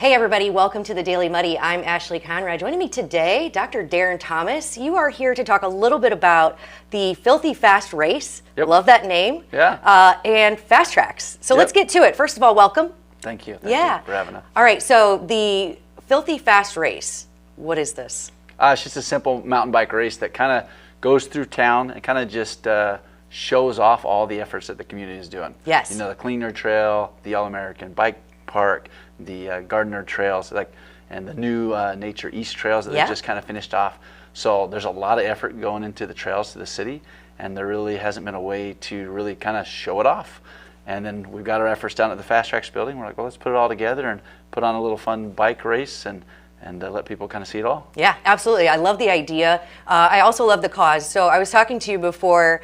Hey everybody, welcome to the Daily Muddy. I'm Ashley Conrad. Joining me today, Dr. Darren Thomas. You are here to talk a little bit about the Filthy Fast Race. Yep. Love that name. Yeah. And Fast Tracks. So Yep. let's get to it. First of all, welcome. Thank you. Yeah. You for having us. All right, so the Filthy Fast Race, what is this? It's just a simple mountain bike race that kind of goes through town and kind of just shows off all the efforts that the community is doing. Yes. You know, the Cleaner Trail, the All-American Bike Park, the Gardner Trails, and the new Nature East Trails that they just kind of finished off. So there's a lot of effort going into the trails to the city, and there really hasn't been a way to really kind of show it off. And then we've got our efforts down at the Fast Tracks building. We're like, well, let's put it all together and put on a little fun bike race and let people kind of see it all. Yeah, absolutely. I love the idea. I also love the cause. So I was talking to you before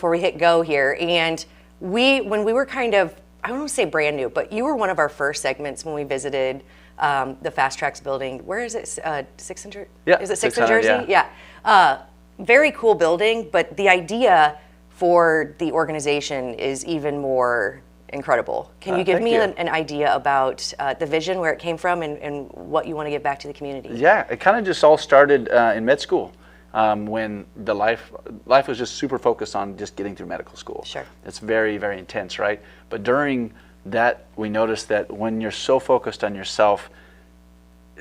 we hit go here, and when we were kind of, I don't want to say brand new, but you were one of our first segments when we visited the Fast Tracks building. Where is it? 600? Yeah. Is it 6 in Jersey? Yeah. Very cool building, but the idea for the organization is even more incredible. Can you give me an idea about the vision, where it came from, and what you want to give back to the community? Yeah, it kind of just all started in med school. When the life was just super focused on just getting through medical school. Sure. It's very, very intense, right? But during that, we noticed that when you're so focused on yourself,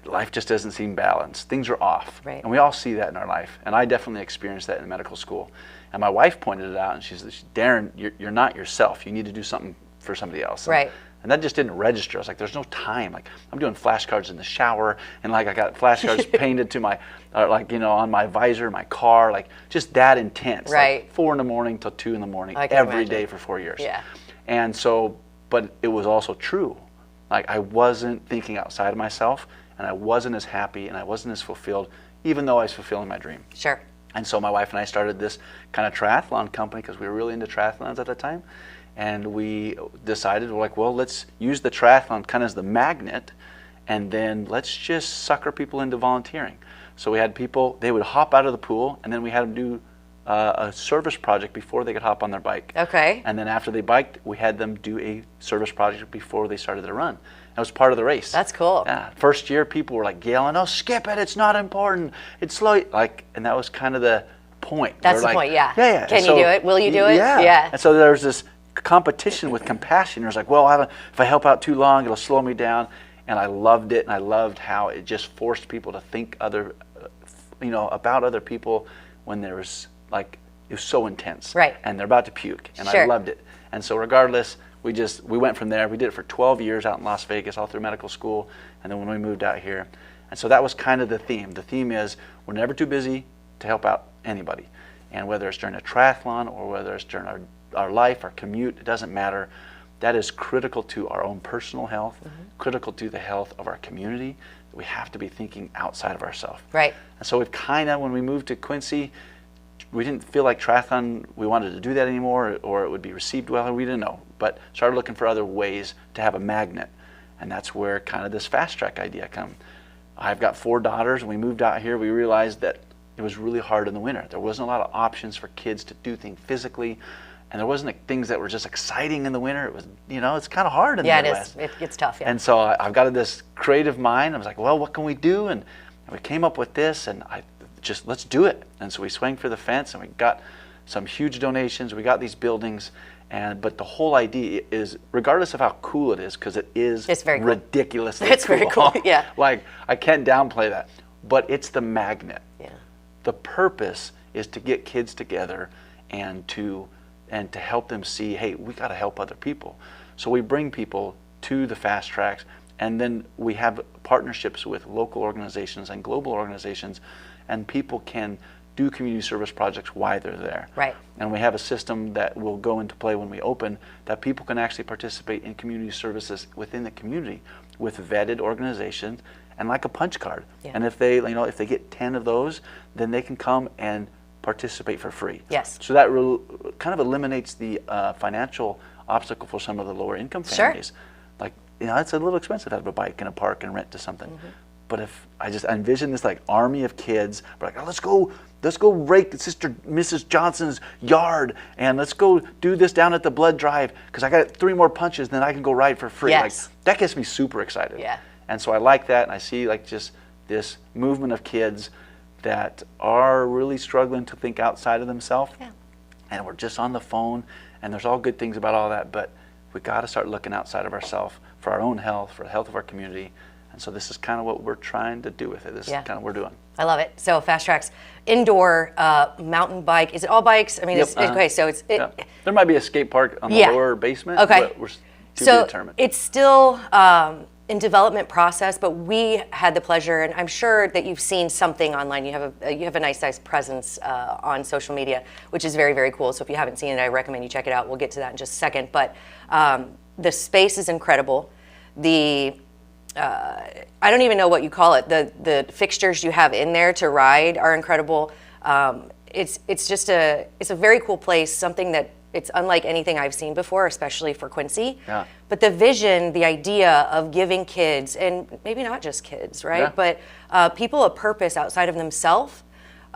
life just doesn't seem balanced. Things are off. Right. And we all see that in our life. And I definitely experienced that in medical school. And my wife pointed it out, and she said, Darren, you're not yourself. You need to do something for somebody else. Right. And that just didn't register. I was like, there's no time. Like, I'm doing flashcards in the shower, and like I got flashcards painted to my, on my visor, my car, like just that intense. Right. Like 4 a.m. till 2 a.m. I can every imagine. day for 4 years. Yeah. And so, but it was also true. Like, I wasn't thinking outside of myself, and I wasn't as happy, and I wasn't as fulfilled, even though I was fulfilling my dream. Sure. And so my wife and I started this kind of triathlon company because we were really into triathlons at the time. And we decided, we're like, well, let's use the triathlon kind of as the magnet, and then let's just sucker people into volunteering. So we had people, they would hop out of the pool, and then we had them do a service project before they could hop on their bike. Okay. And then after they biked, we had them do a service project before they started their run. That was part of the race. That's cool. Yeah. First year, people were like yelling, "Oh, skip it! It's not important. It's slow." And that was kind of the point. That's the point. Yeah. Yeah. Can you do it? Will you do it? Yeah. Yeah. And so there was this competition with compassion. It was like, well, if I help out too long, it'll slow me down. And I loved it, and I loved how it just forced people to think about other people when there was it was so intense. Right. And they're about to puke, and Sure. I loved it. And so regardless, we went from there. We did it for 12 years out in Las Vegas, all through medical school, and then when we moved out here. And so that was kind of the theme. The theme is we're never too busy to help out anybody. And whether it's during a triathlon or whether it's during our life, our commute, it doesn't matter. That is critical to our own personal health, critical to the health of our community. We have to be thinking outside of ourselves. Right. And so we've kind of, when we moved to Quincy, we didn't feel like triathlon, we wanted to do that anymore, or it would be received well, we didn't know. But started looking for other ways to have a magnet. And that's where kind of this fast track idea come. I've got 4 daughters. When we moved out here, we realized that it was really hard in the winter. There wasn't a lot of options for kids to do things physically. And there wasn't things that were just exciting in the winter. It was, it's kind of hard in the Midwest. Yeah, it is. It gets tough, yeah. And so I've got this creative mind. I was like, well, what can we do? And we came up with this, and let's do it. And so we swung for the fence, and we got some huge donations. We got these buildings, but the whole idea is, regardless of how cool it is, because it's very cool. Ridiculously cool. It's very cool, yeah. Like, I can't downplay that. But it's the magnet. Yeah. The purpose is to get kids together and to help them see, hey, we got to help other people. So we bring people to the Fast Tracks, and then we have partnerships with local organizations and global organizations, and people can do community service projects while they're there. Right. And we have a system that will go into play when we open, that people can actually participate in community services within the community with vetted organizations and like a punch card. Yeah. And if they get 10 of those, then they can come and participate for free. Yes. So that kind of eliminates the financial obstacle for some of the lower income families. Sure. It's a little expensive to have a bike in a park and rent to something. But if I envision this army of kids, we're like, oh, let's go rake Sister Mrs. Johnson's yard, and let's go do this down at the blood drive because I got 3 more punches, then I can go ride for free. Yes. That gets me super excited. Yeah. And so I like that, and I see like just this movement of kids that are really struggling to think outside of themselves. Yeah. And we're just on the phone, and there's all good things about all that, but we got to start looking outside of ourselves for our own health, for the health of our community. And so this is kind of what we're trying to do with it. This is kind of what we're doing. I love it. So Fast Tracks, indoor mountain bike. Is it all bikes? I mean, Yep, okay, so it's... There might be a skate park on the lower basement, okay. but we're to be determined. It's still in development process, but we had the pleasure, and I'm sure that you've seen something online. You have a nice size presence on social media, which is very, very cool. So if you haven't seen it, I recommend you check it out. We'll get to that in just a second. But the space is incredible. I don't even know what you call it. The fixtures you have in there to ride are incredible. It's a very cool place. Something that it's unlike anything I've seen before, especially for Quincy. Yeah. But the vision, the idea of giving kids, and maybe not just kids, right? Yeah. But people a purpose outside of themselves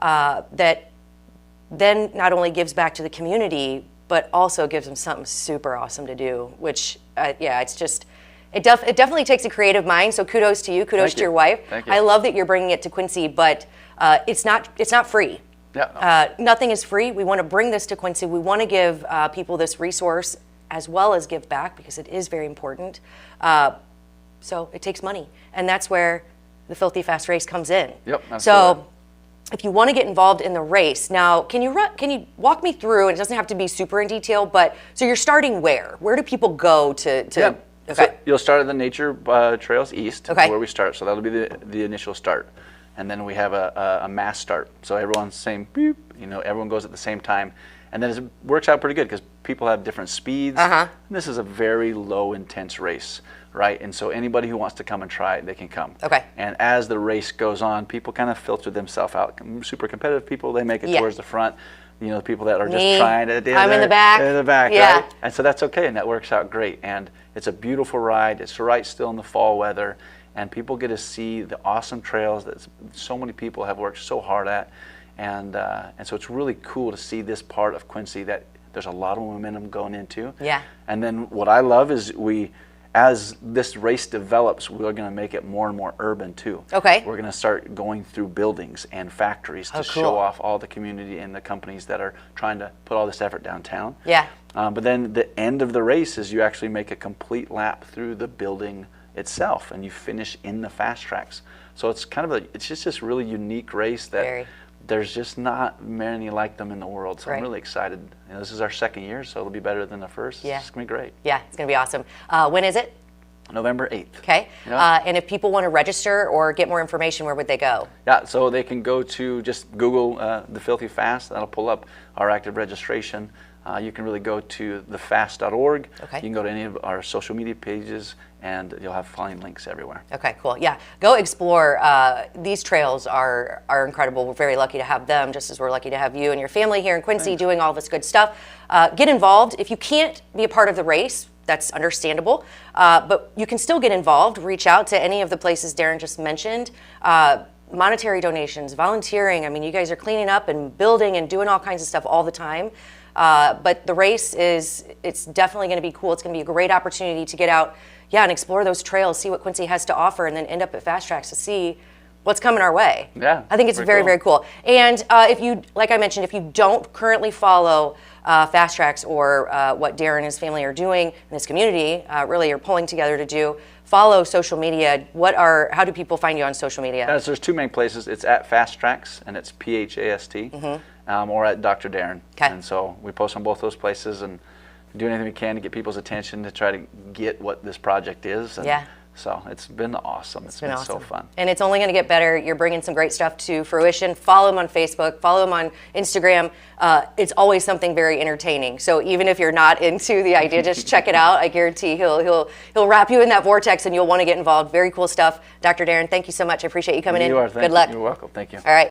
that then not only gives back to the community, but also gives them something super awesome to do. Which, it's just. It definitely takes a creative mind, so kudos to you, kudos to your wife. Thank you. I love that you're bringing it to Quincy, but it's not free. Yeah, no. Nothing is free. We want to bring this to Quincy. We want to give people this resource as well as give back, because it is very important. So it takes money, and that's where the Filthy Fast race comes in. Yep, absolutely. So if you want to get involved in the race, now can you walk me through, and it doesn't have to be super in detail, but so you're starting where? Where do people go to Yeah. Okay. So you'll start at the Nature Trails East, Okay. where we start. So that'll be the initial start. And then we have a mass start. So everyone's saying, beep, everyone goes at the same time. And then it works out pretty good because people have different speeds. Uh-huh. And this is a very low intense race, right? And so anybody who wants to come and try it, they can come. Okay. And as the race goes on, people kind of filter themselves out. Super competitive people, they make it towards the front. The people that are just Me, trying to... I'm in the back. In the back, Yeah. right? And so that's okay, and that works out great. And it's a beautiful ride. It's right still in the fall weather, and people get to see the awesome trails that so many people have worked so hard at. And so it's really cool to see this part of Quincy that there's a lot of momentum going into. Yeah. And then what I love is as this race develops, we're going to make it more and more urban too. Okay. We're going to start going through buildings and factories to cool. show off all the community and the companies that are trying to put all this effort downtown. Yeah. But then the end of the race is you actually make a complete lap through the building itself, and you finish in the Fast Tracks. So it's kind of it's just this really unique race that there's just not many like them in the world. So I'm really excited. This is our second year, so it'll be better than the first. Yeah. It's going to be great. Yeah, it's going to be awesome. When is it? November 8th. Okay. Yeah. And if people want to register or get more information, where would they go? Yeah, so they can go to just Google the Filthy Fast. That'll pull up our active registration. You can really go to thefast.org. Okay. You can go to any of our social media pages, and you'll have find links everywhere. Okay, cool. Yeah, go explore. These trails are incredible. We're very lucky to have them, just as we're lucky to have you and your family here in Quincy doing all this good stuff. Get involved. If you can't be a part of the race, that's understandable, but you can still get involved. Reach out to any of the places Darren just mentioned. Monetary donations, volunteering. I mean, you guys are cleaning up and building and doing all kinds of stuff all the time. But the race it's definitely going to be cool. It's going to be a great opportunity to get out, and explore those trails, see what Quincy has to offer, and then end up at Fast Tracks to see what's coming our way. Yeah, I think it's very, very cool. And if you, like I mentioned, if you don't currently follow Fast Tracks or what Darren and his family are doing in this community, really are pulling together to do, follow social media. How do people find you on social media? There's two main places. It's at Fast Tracks, and it's PHAST, or at Dr. Darren. Okay. And so we post on both those places and do anything we can to get people's attention to try to get what this project is. And so it's been awesome. It's been awesome. So fun. And it's only going to get better. You're bringing some great stuff to fruition. Follow him on Facebook. Follow him on Instagram. It's always something very entertaining. So even if you're not into the idea, just check it out. I guarantee he'll wrap you in that vortex, and you'll want to get involved. Very cool stuff. Dr. Darren, thank you so much. I appreciate you coming in. You are. Good luck. You're welcome. Thank you. All right.